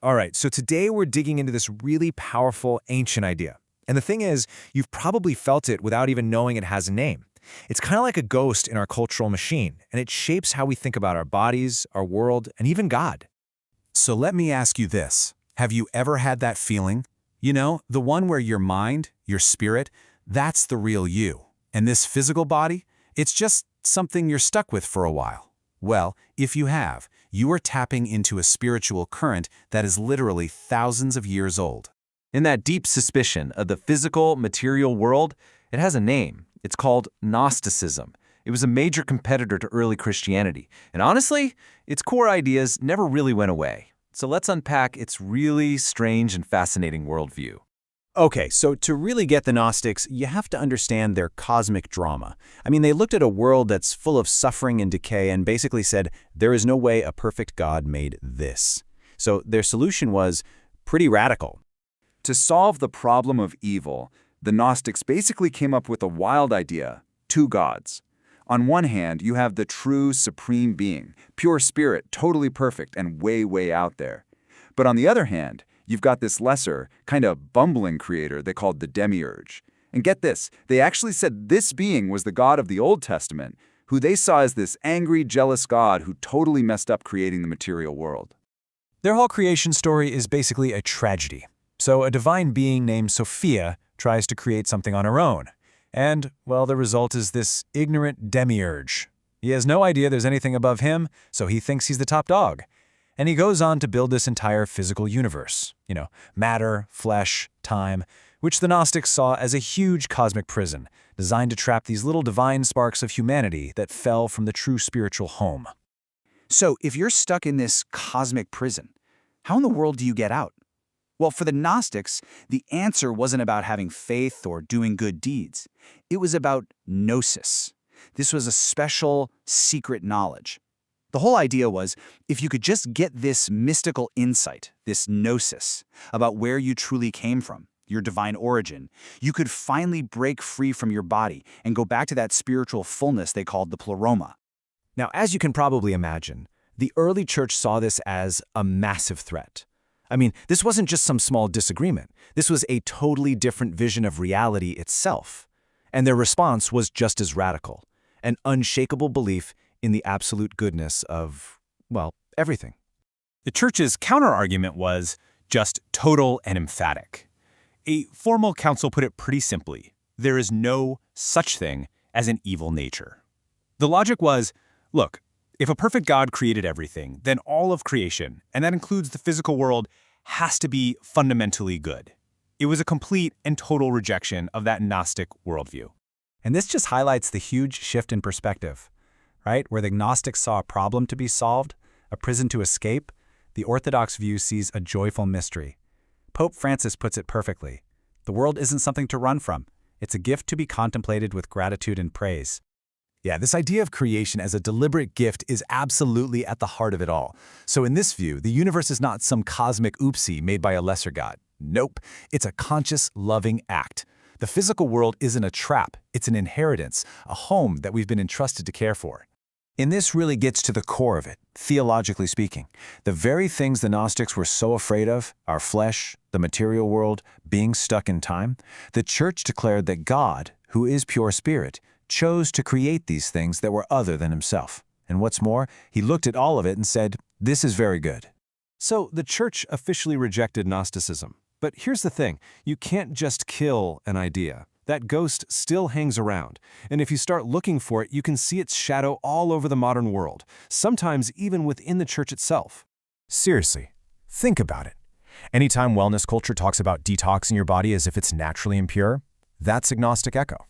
All right, so today we're digging into this really powerful ancient idea. And the thing is, you've probably felt it without even knowing it has a name. It's kind of like a ghost in our cultural machine, and it shapes how we think about our bodies, our world, and even God. So let me ask you this. Have you ever had that feeling? You know, the one where your mind, your spirit, that's the real you. And this physical body, it's just something you're stuck with for a while. Well, if you have, you are tapping into a spiritual current that is literally thousands of years old. In that deep suspicion of the physical, material world, it has a name. It's called Gnosticism. It was a major competitor to early Christianity. And honestly, its core ideas never really went away. So let's unpack its really strange and fascinating worldview. Okay, so to really get the Gnostics, you have to understand their cosmic drama. I mean, they looked at a world that's full of suffering and decay and basically said, there is no way a perfect God made this. So their solution was pretty radical. To solve the problem of evil, the Gnostics basically came up with a wild idea: two gods. On one hand, you have the true supreme being, pure spirit, totally perfect and way, way out there. But on the other hand, you've got this lesser, kind of bumbling creator they called the demiurge. And get this, they actually said this being was the God of the Old Testament, who they saw as this angry, jealous God who totally messed up creating the material world. Their whole creation story is basically a tragedy. So a divine being named Sophia tries to create something on her own. And, well, the result is this ignorant demiurge. He has no idea there's anything above him, so he thinks he's the top dog. And he goes on to build this entire physical universe. You know, matter, flesh, time, which the Gnostics saw as a huge cosmic prison, designed to trap these little divine sparks of humanity that fell from the true spiritual home. So if you're stuck in this cosmic prison, how in the world do you get out? Well, for the Gnostics, the answer wasn't about having faith or doing good deeds. It was about gnosis. This was a special, secret knowledge. The whole idea was, if you could just get this mystical insight, this gnosis, about where you truly came from, your divine origin, you could finally break free from your body and go back to that spiritual fullness they called the pleroma. Now, as you can probably imagine, the early church saw this as a massive threat. I mean, this wasn't just some small disagreement. This was a totally different vision of reality itself. And their response was just as radical, an unshakable belief in the absolute goodness of, well, everything. The church's counterargument was just total and emphatic. A formal council put it pretty simply: there is no such thing as an evil nature. The logic was, look, if a perfect God created everything, then all of creation, and that includes the physical world, has to be fundamentally good. It was a complete and total rejection of that Gnostic worldview. And this just highlights the huge shift in perspective, right? Where the Gnostics saw a problem to be solved, a prison to escape, the Orthodox view sees a joyful mystery. Pope Francis puts it perfectly. The world isn't something to run from. It's a gift to be contemplated with gratitude and praise. Yeah, this idea of creation as a deliberate gift is absolutely at the heart of it all. So in this view, the universe is not some cosmic oopsie made by a lesser god. Nope, it's a conscious, loving act. The physical world isn't a trap, it's an inheritance, a home that we've been entrusted to care for. And this really gets to the core of it, theologically speaking. The very things the Gnostics were so afraid of, our flesh, the material world, being stuck in time, the church declared that God, who is pure spirit, chose to create these things that were other than himself. And what's more, he looked at all of it and said, this is very good. So the church officially rejected Gnosticism. But here's the thing, you can't just kill an idea. That ghost still hangs around. And if you start looking for it, you can see its shadow all over the modern world, sometimes even within the church itself. Seriously, think about it. Anytime wellness culture talks about detoxing your body as if it's naturally impure, that's agnostic echo.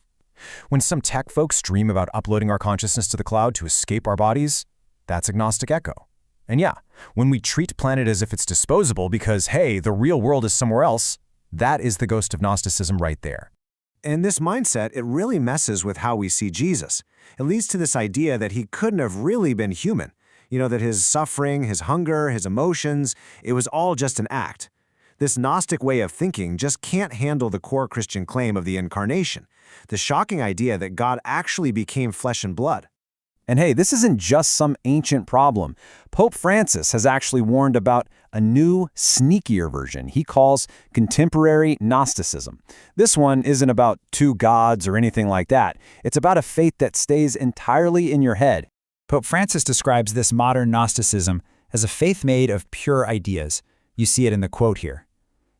When some tech folks dream about uploading our consciousness to the cloud to escape our bodies, that's agnostic echo. And yeah, when we treat planet as if it's disposable because, hey, the real world is somewhere else, that is the ghost of Gnosticism right there. And this mindset, it really messes with how we see Jesus. It leads to this idea that he couldn't have really been human. You know, that his suffering, his hunger, his emotions, it was all just an act. This Gnostic way of thinking just can't handle the core Christian claim of the incarnation, the shocking idea that God actually became flesh and blood. And hey, this isn't just some ancient problem. Pope Francis has actually warned about a new, sneakier version he calls contemporary Gnosticism. This one isn't about two gods or anything like that. It's about a faith that stays entirely in your head. Pope Francis describes this modern Gnosticism as a faith made of pure ideas. You see it in the quote here.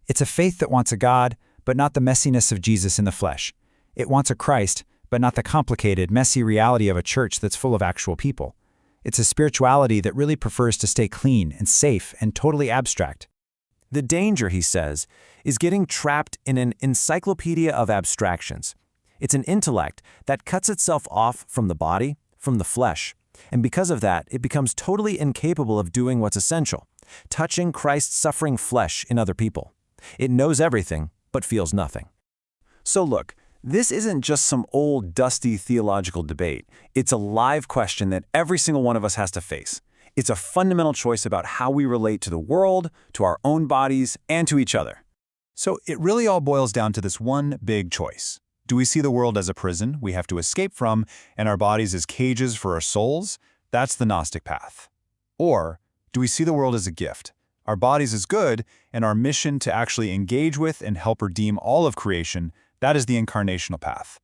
It's a faith that wants a God, but not the messiness of Jesus in the flesh. It wants a Christ, but not the complicated, messy reality of a church that's full of actual people. It's a spirituality that really prefers to stay clean and safe and totally abstract. The danger, he says, is getting trapped in an encyclopedia of abstractions. It's an intellect that cuts itself off from the body, from the flesh, and because of that, it becomes totally incapable of doing what's essential, touching Christ's suffering flesh in other people. It knows everything, but feels nothing. So look, this isn't just some old, dusty theological debate. It's a live question that every single one of us has to face. It's a fundamental choice about how we relate to the world, to our own bodies, and to each other. So it really all boils down to this one big choice. Do we see the world as a prison we have to escape from, and our bodies as cages for our souls? That's the Gnostic path. Or do we see the world as a gift? Our bodies as good, and our mission to actually engage with and help redeem all of creation, that is the incarnational path.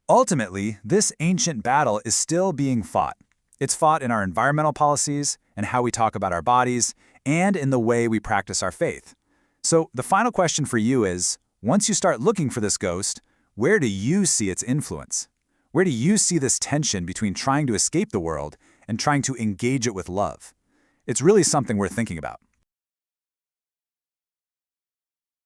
Ultimately, this ancient battle is still being fought. It's fought in our environmental policies and how we talk about our bodies, and in the way we practice our faith. So the final question for you is, once you start looking for this ghost, where do you see its influence? Where do you see this tension between trying to escape the world and trying to engage it with love? It's really something worth thinking about.